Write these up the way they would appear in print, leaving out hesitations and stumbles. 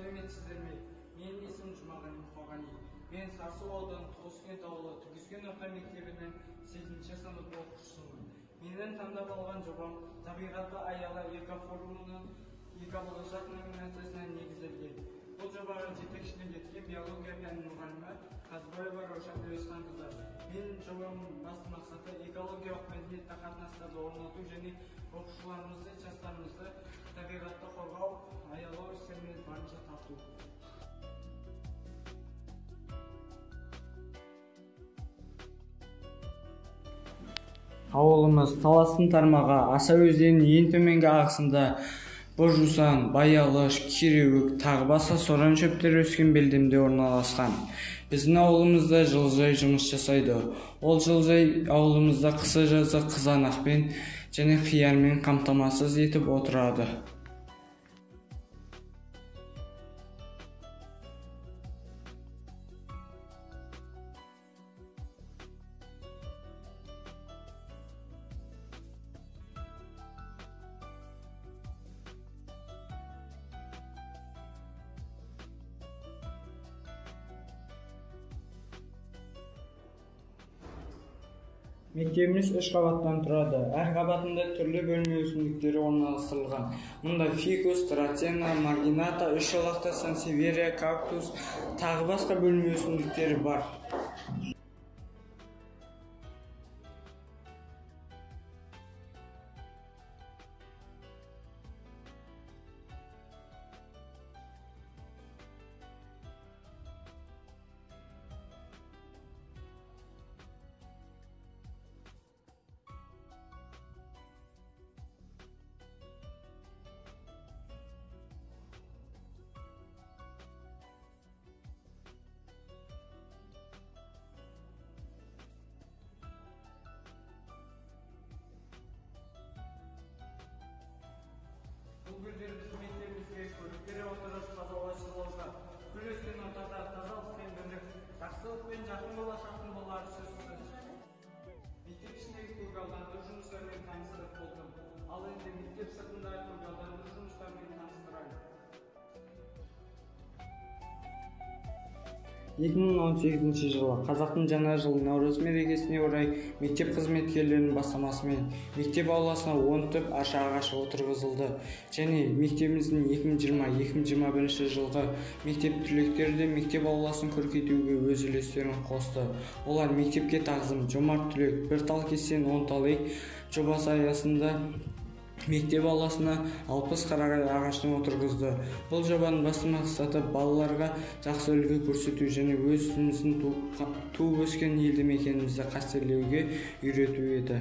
сәлеметсіздер ме? Менің есімім Жұмағали Мұқағали. Мен Сарысу ауданы Тоғызкент ауылы Түгіскен орта мектебінің 8-ші сынып оқушысымын. Менің таңдап алған жобам табиғатты аялы экофорумының экоболашақ номинациясына негізделген. Бұл жобаға жетекшілік еткен биология пәнінің мұғалімі Қазбаева Раушан Әуесханқызы. Менің жобамның басты мақсаты экологиялық мәдениетті қатынастарды орнату және оқушыларымызды, жастарымызды табиғатты қорғау, аялау істерімен барынша тарту. Ауылымыз Таластың тармағы Аса өзенінің ең төменгі ағысында Божусан, Баялыш, Кереуік, тағы басқа соран шөптері өскен белдемде орналасқан. Біздің ауылымызда жылыжай жұмыс жасайды. Ол жылыжай ауылымызда қысы-жазы қызанақпен және қиярмен қамтамасыз етіп отырады. Мектебіміз 3 қабаттан тұрады. Әр қабатында түрлі бөлме өсімдіктері орналастырылған. Мұнда фикус, драцена, маргината, үш жалақты сансеверия, кактус, тағы басқа бөлме өсімдіктері бар. Бұл гүлдер біздің мектебімізге көліктері отырып тазалаушылығы, гүл өскен ортада тазалық пен бірлік, жақсылық пен жақын болашақтың болары сөзсіз. Мектеп ішіндегі көгалдандыру жұмыстарымен таныстырып болдым. Ал енді мектеп сыртындағы көгалдандыру жұмыстарымен таныстырайын. 2018 жылы Қазақтың жаңа жылы Наурыз мерекесіне орай мектеп қызметкерлерінің бастамасымен мектеп ауласына 10 түп аша ағашы отырғызылды және мектебіміздің 2020-2021 жылғы мектеп түлектері де мектеп ауласын көркейтуге өз үлестерін қосты. Олар мектепке тағзым, жомарт түлек, бір тал кессең 10 тал ек жобасы аясында мектеп ауласына 60 қарағай ағашын отырғызды. Бұл жобаның басты мақсаты балаларға жақсы үлгі көрсету және өз өзіміздің туып өскен елді мекенімізді қастерлеуге үйрету еді.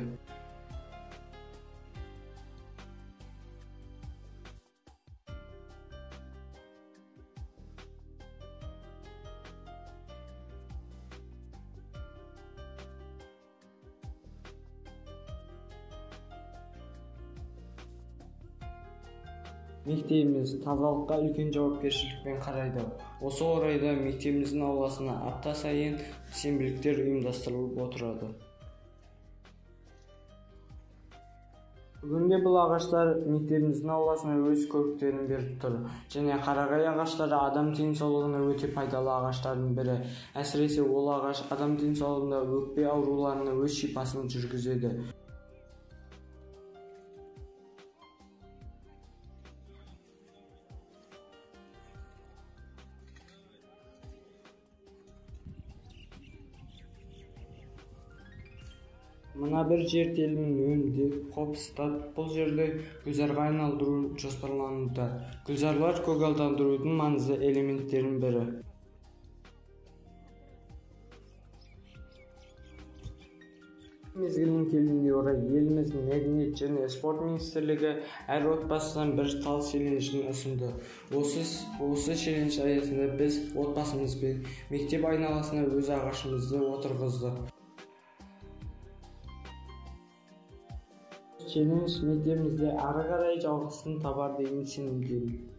Мектебіміз тазалыққа үлкен жауапкершілікпен қарайды. Осы орайда мектебіміздің ауласына апта сайын сенбіліктер ұйымдастырылып отырады. Бүгінде бұл ағаштар мектебіміздің ауласына өз көріктерін беріп тұр. Және қарағай ағаштары адам денсаулығына өте пайдалы ағаштардың бірі. Әсіресе ол ағаш адам денсаулығында өкпе ауруларына өз шипасын жүргізеді. Мына бір жер телімінің önünde Қопстад бұл жерді гүлзарға айналдыру жоспарлануда. Гүлзарлар көгалдандырудың маңызды элементтерінің бірі. Мезгілінің келуіне орай еліміздің мәдениет және спорт министрлігі әр отбасынан бір тал челленджін ұсынды. Осы челлендж аясында біз отбасымызбен мектеп айналасына өз ағашымызды отырғыздық. Челлендж мектебімізде ары қарай жалғасын табар деген сенімдемін.